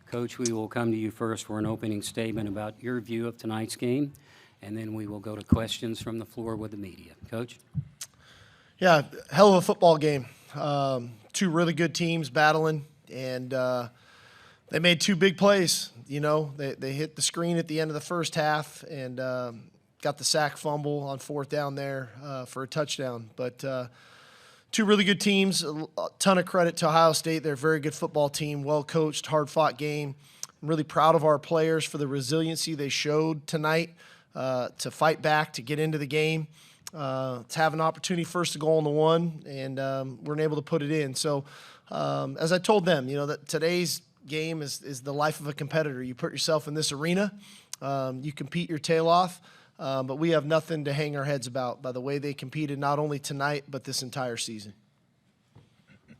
Coach, we will come to you first for an opening statement about your view of tonight's game, and then we will go to questions from the floor with the media. Coach? Yeah, hell of a football game. Two really good teams battling, and they made two big plays. You know, they hit the screen at the end of the first half and got the sack fumble on fourth down there for a touchdown. But two really good teams, a ton of credit to Ohio State. They're a very good football team, well-coached, hard-fought game. I'm really proud of our players for the resiliency they showed tonight to fight back, to get into the game. To have an opportunity first to go on the one, and we're able to put it in. So as I told them, you know, that today's game is the life of a competitor. You put yourself in this arena, you compete your tail off, but we have nothing to hang our heads about by the way they competed not only tonight but this entire season.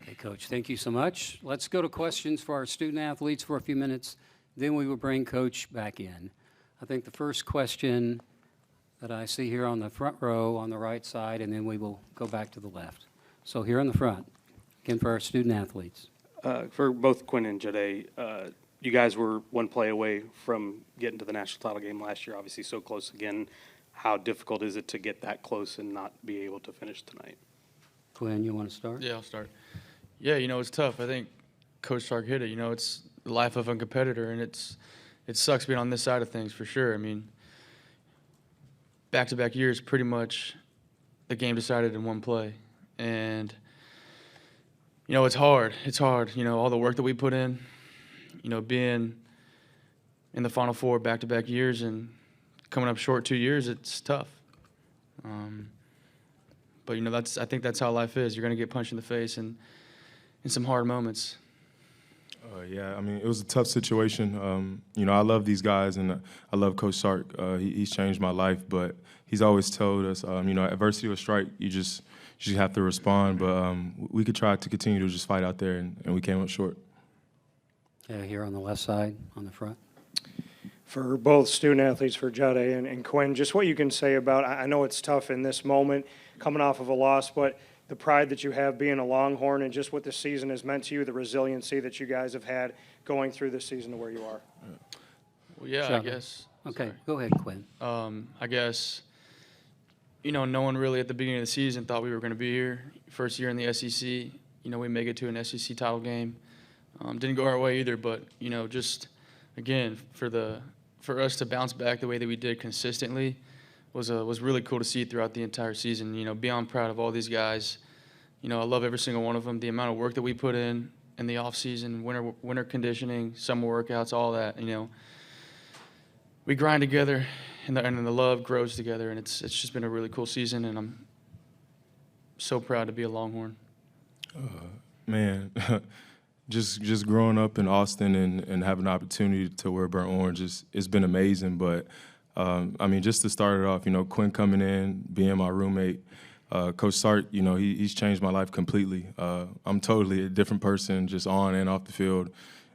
Okay, Coach, thank you so much. Let's go to questions for our student athletes for a few minutes. Then we will bring Coach back in. I think the first question that I see here on the front row on the right side, and then we will go back to the left. So here in the front, again for our student athletes. For both Quinn and Jahdae, you guys were one play away from getting to the national title game last year, obviously so close again. How difficult is it to get that close and not be able to finish tonight? Quinn, you want to start? Yeah, I'll start. Yeah, you know, it's tough. I think Coach Sark hit it. You know, it's the life of a competitor, and it sucks being on this side of things for sure. I mean, back-to-back years, pretty much the game decided in one play. And, you know, it's hard. It's hard. You know, all the work that we put in, you know, being in the Final Four back-to-back years and coming up short 2 years, it's tough. But, you know, I think that's how life is. You're going to get punched in the face and in some hard moments. Yeah, I mean, it was a tough situation. You know, I love these guys, and I love Coach Sark. He's changed my life, but he's always told us, you know, adversity will strike. You just have to respond. But we could try to continue to just fight out there, and we came up short. Here on the left side, on the front. For both student athletes, for Jahdae and Quinn, just what you can say about, I know it's tough in this moment, coming off of a loss, but the pride that you have being a Longhorn and just what this season has meant to you, the resiliency that you guys have had going through this season to where you are. Well, yeah, Sure. I guess. Okay, Sorry. go ahead, Quinn. I guess, you know, no one really at the beginning of the season thought we were going to be here. First year in the SEC, you know, we make it to an SEC title game. Didn't go our way either, but, you know, just, again, for us to bounce back the way that we did consistently was really cool to see throughout the entire season. You know, beyond proud of all these guys. You know, I love every single one of them. The amount of work that we put in the off season, winter conditioning, summer workouts, all that. You know, we grind together, and the love grows together, and it's just been a really cool season, and I'm so proud to be a Longhorn. Man, just growing up in Austin and having the opportunity to wear burnt orange it's been amazing. But I mean, just to start it off, you know, Quinn coming in, being my roommate, Coach Sark, you know, he's changed my life completely. I'm totally a different person, just on and off the field,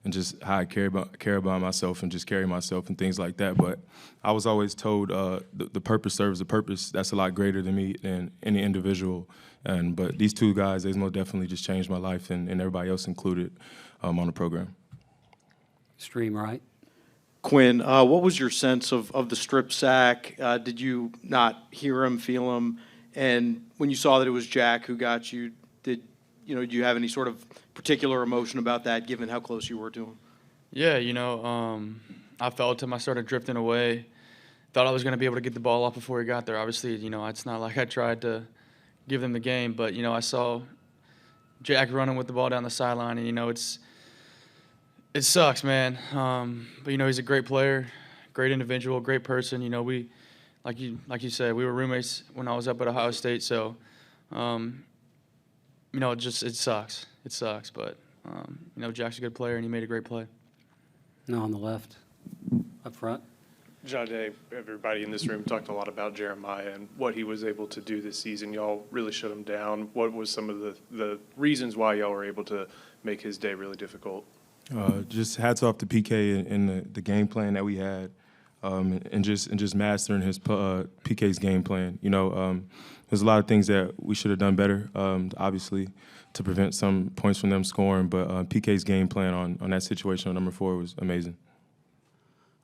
and just how I care about myself and just carry myself and things like that. But I was always told the purpose serves a purpose. That's a lot greater than me than any individual. But these two guys, they most definitely just changed my life and everybody else included on the program. Stream right. Quinn, what was your sense of the strip sack? Did you not hear him, feel him? And when you saw that it was Jack who got you, do you have any sort of particular emotion about that, given how close you were to him? Yeah, you know, I felt him. I started drifting away. Thought I was going to be able to get the ball off before he got there. Obviously, you know, it's not like I tried to give them the game, but, you know, I saw Jack running with the ball down the sideline, and, you know, it sucks, man. But, you know, he's a great player, great individual, great person. You know, we, like you said, we were roommates when I was up at Ohio State, so, you know, it sucks. It sucks, but, you know, Jack's a good player, and he made a great play. No, on the left, up front. Jahdae, everybody in this room talked a lot about Jeremiah and what he was able to do this season. Y'all really shut him down. What was some of the reasons why y'all were able to make his day really difficult? Just hats off to PK and the game plan that we had, and just mastering his PK's game plan. You know, there's a lot of things that we should have done better, obviously, to prevent some points from them scoring. But PK's game plan on that situation on number 4 was amazing.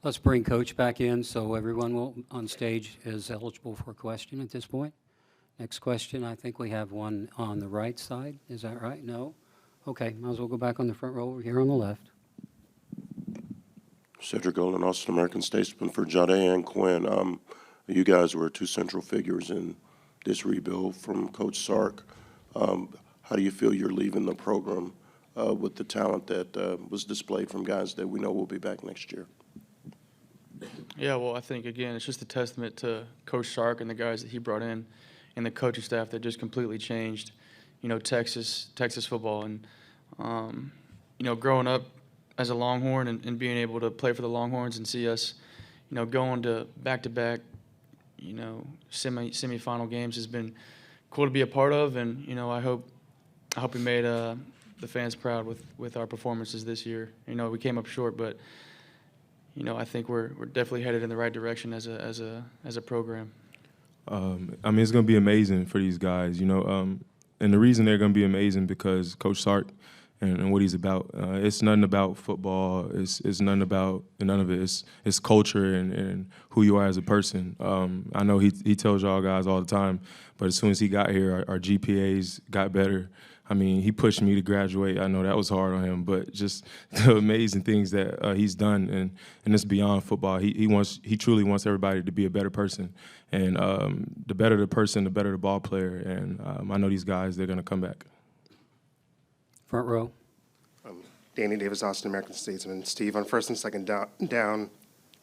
Let's bring Coach back in so everyone on stage is eligible for a question at this point. Next question, I think we have one on the right side. Is that right? No? Okay, might as well go back on the front row over here on the left. Cedric Golden, Austin American-Statesman for Jahdae and Quinn. You guys were 2 central figures in this rebuild from Coach Sark. How do you feel you're leaving the program with the talent that was displayed from guys that we know will be back next year? Yeah, well, I think, again, it's just a testament to Coach Sark and the guys that he brought in and the coaching staff that just completely changed, Texas football. And, growing up as a Longhorn and being able to play for the Longhorns and see us, going to back-to-back, semifinal games has been cool to be a part of. And, I hope we made the fans proud with our performances this year. We came up short, but I think we're definitely headed in the right direction as a program. It's going to be amazing for these guys, and the reason they're going to be amazing because Coach Sark and what he's about. It's nothing about football. It's none of it. It's culture and who you are as a person. I know he tells y'all guys all the time, but as soon as he got here, our GPAs got better. He pushed me to graduate. I know that was hard on him, but just the amazing things that he's done, and it's beyond football. He truly wants everybody to be a better person, and the better the person, the better the ball player. And I know these guys, they're going to come back. Front row. Danny Davis, Austin American-Statesman. Steve, on first and second down,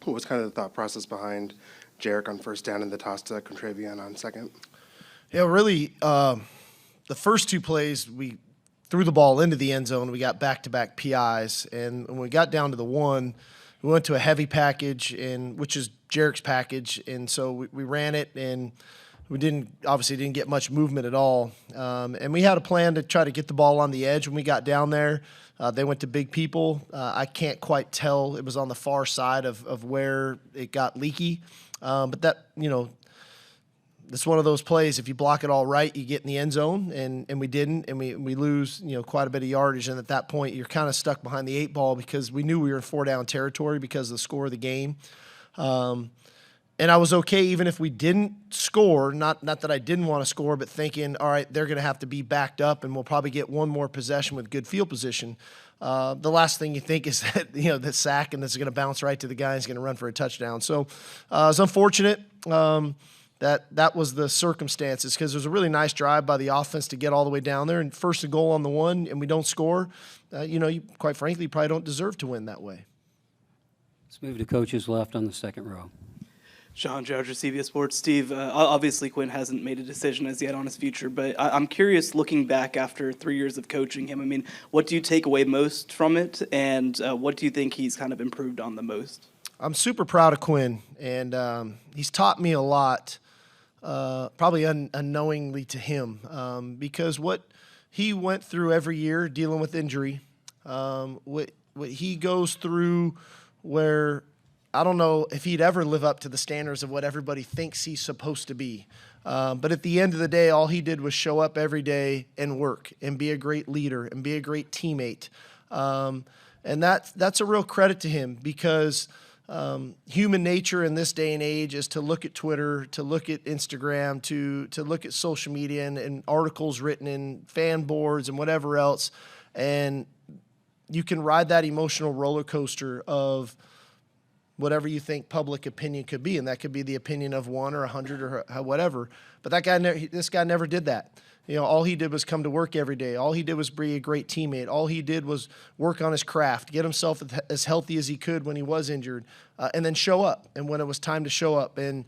what was kind of the thought process behind Jarek on first down and the toss to Contravian on second? Yeah, really, the first 2 plays, we threw the ball into the end zone. We got back-to-back PIs. And when we got down to the 1, we went to a heavy package, which is Jarek's package. And so we ran it, and we obviously didn't get much movement at all. And we had a plan to try to get the ball on the edge when we got down there. They went to big people. I can't quite tell. It was on the far side of where it got leaky. But that, it's one of those plays. If you block it all right, you get in the end zone, and we didn't, and we lose quite a bit of yardage. And at that point, you're kind of stuck behind the 8 ball because we knew we were in 4-down territory because of the score of the game. And I was okay even if we didn't score. Not that I didn't want to score, but thinking, all right, they're going to have to be backed up, and we'll probably get one more possession with good field position. The last thing you think is that the sack and this is going to bounce right to the guy who's going to run for a touchdown. So it was unfortunate. That was the circumstances because it was a really nice drive by the offense to get all the way down there and first and goal on the 1 and we don't score. You quite frankly probably don't deserve to win that way. Let's move to coaches left on the second row. Sean Judge, CBS Sports. Steve, obviously Quinn hasn't made a decision as yet on his future, but I'm curious, looking back after 3 years of coaching him, what do you take away most from it, and what do you think he's kind of improved on the most? I'm super proud of Quinn, and he's taught me a lot. Probably unknowingly to him, because what he went through every year dealing with injury, what he goes through where I don't know if he'd ever live up to the standards of what everybody thinks he's supposed to be. But at the end of the day, all he did was show up every day and work and be a great leader and be a great teammate. And that's a real credit to him because human nature in this day and age is to look at Twitter, to look at Instagram, to look at social media and articles written in fan boards and whatever else. And you can ride that emotional roller coaster of whatever you think public opinion could be, and that could be the opinion of 1 or 100 or whatever. But this guy never did that. All he did was come to work every day. All he did was be a great teammate. All he did was work on his craft, get himself as healthy as he could when he was injured, and then show up. And when it was time to show up, and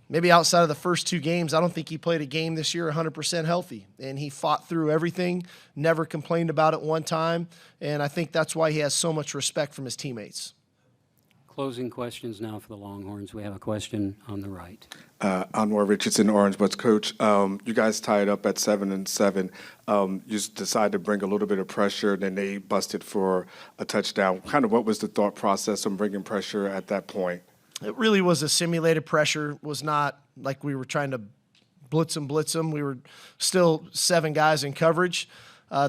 maybe outside of the first 2 games, I don't think he played a game this year 100% healthy. And he fought through everything, never complained about it one time. And I think that's why he has so much respect from his teammates. Closing questions now for the Longhorns. We have a question on the right. Anwar Richardson, Orange Bucks coach. You guys tied up at 7-7. You just decided to bring a little bit of pressure, then they busted for a touchdown. Kind of what was the thought process on bringing pressure at that point? It really was a simulated pressure. It was not like we were trying to blitz them. We were still 7 guys in coverage.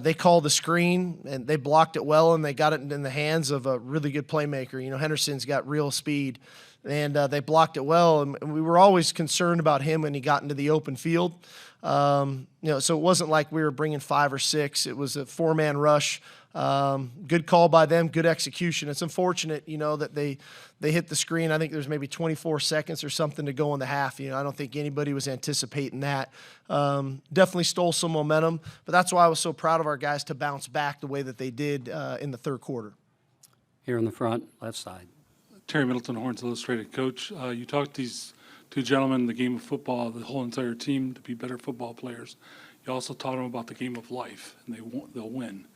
They called the screen, and they blocked it well, and they got it in the hands of a really good playmaker. You know, Henderson's got real speed, and they blocked it well. And we were always concerned about him when he got into the open field. You know, so it wasn't like we were bringing 5 or 6. It was a 4-man rush. Good call by them, good execution. It's unfortunate, you know, that they hit the screen. I think there's maybe 24 seconds or something to go in the half. You know, I don't think anybody was anticipating that. Definitely stole some momentum, but that's why I was so proud of our guys to bounce back the way that they did in the third quarter. Here in the front, left side. Terry Middleton, Horns Illustrated. Coach, you talked these 2 gentlemen in the game of football, the whole entire team, to be better football players. You also taught them about the game of life, and they'll win.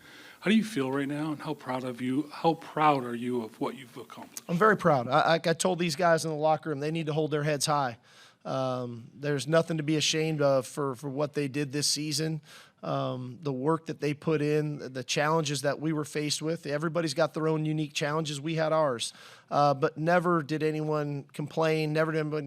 How do you feel right now, and how proud are you of what you've accomplished? I'm very proud. I told these guys in the locker room they need to hold their heads high. There's nothing to be ashamed of for what they did this season. The work that they put in, the challenges that we were faced with. Everybody's got their own unique challenges. We had ours. But never did anyone complain.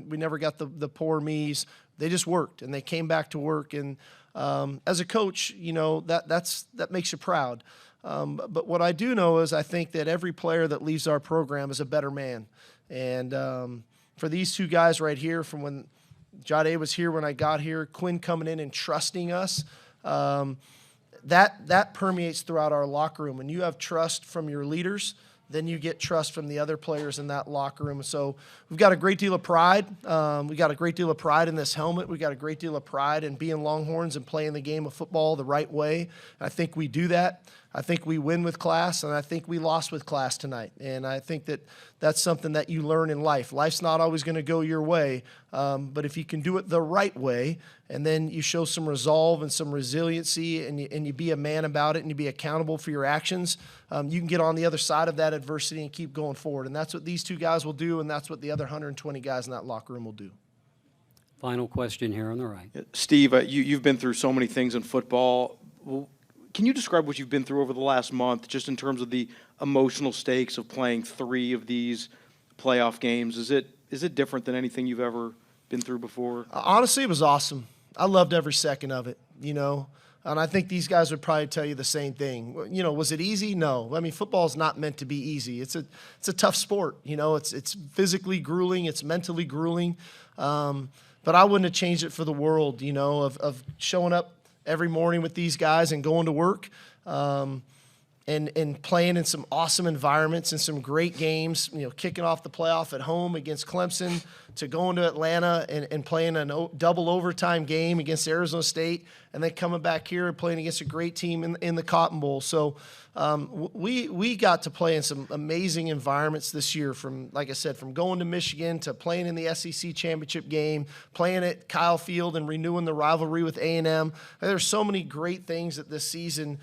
We never got the poor me's. They just worked, and they came back to work. And as a coach, you know, that makes you proud. But what I do know is I think that every player that leaves our program is a better man. And for these 2 guys right here, from when Jahdae was here when I got here, Quinn coming in and trusting us, that permeates throughout our locker room. When you have trust from your leaders, then you get trust from the other players in that locker room. So we've got a great deal of pride. We got a great deal of pride in this helmet. We got a great deal of pride in being Longhorns and playing the game of football the right way. I think we do that. I think we win with class, and I think we lost with class tonight. And I think that that's something that you learn in life. Life's not always going to go your way, but if you can do it the right way, and then you show some resolve and some resiliency, and you be a man about it, and you be accountable for your actions, you can get on the other side of that adversity and keep going forward. And that's what these 2 guys will do, and that's what the other 120 guys in that locker room will do. Final question here on the right. Steve, you've been through so many things in football. Well, can you describe what you've been through over the last month, just in terms of the emotional stakes of playing 3 of these playoff games? Is it different than anything you've ever been through before? Honestly, it was awesome. I loved every second of it, you know. And I think these guys would probably tell you the same thing. You know, was it easy? No. I mean, football is not meant to be easy. It's a tough sport. You know, it's physically grueling. It's mentally grueling. But I wouldn't have changed it for the world, you know, of showing up every morning with these guys and going to work and playing in some awesome environments and some great games, you know, kicking off the playoff at home against Clemson, to going to Atlanta and playing a double overtime game against Arizona State, and then coming back here and playing against a great team in the Cotton Bowl. So we got to play in some amazing environments this year, from, like I said, from going to Michigan to playing in the SEC championship game, playing at Kyle Field and renewing the rivalry with A&M. There's so many great things that this season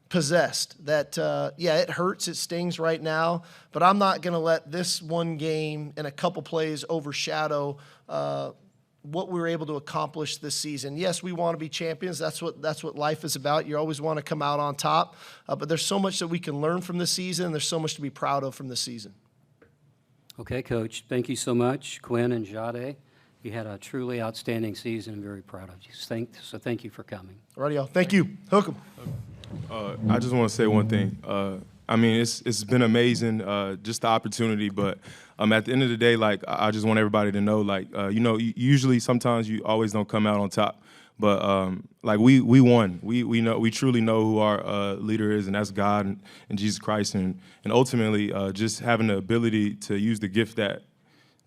possessed that, yeah, it hurts, it stings right now, but I'm not going to let this one game and a couple plays overshadow what we were able to accomplish this season. Yes, we want to be champions. That's what life is about. You always want to come out on top, but there's so much that we can learn from this season, and there's so much to be proud of from this season. Okay, Coach, thank you so much. Quinn and Jahdae, you had a truly outstanding season. I'm very proud of you. So thank you for coming. All right, y'all. Thank you. Hook 'em. I just want to say one thing. I mean, it's been amazing, just the opportunity. But at the end of the day, like, I just want everybody to know, like, you know, usually sometimes you always don't come out on top. But like, we won. We truly know who our leader is, and that's God and Jesus Christ, and ultimately just having the ability to use the gift that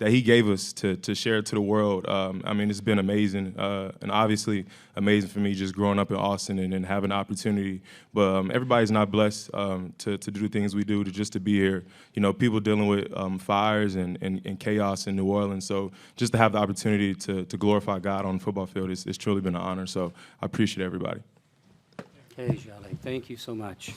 He gave us to share it to the world. I mean, it's been amazing, and obviously amazing for me just growing up in Austin and having the opportunity. But everybody's not blessed to do the things we do, to be here. You know, people dealing with fires and chaos in New Orleans. So just to have the opportunity to glorify God on the football field, it's truly been an honor. So I appreciate everybody. Okay, Jahdae, thank you so much.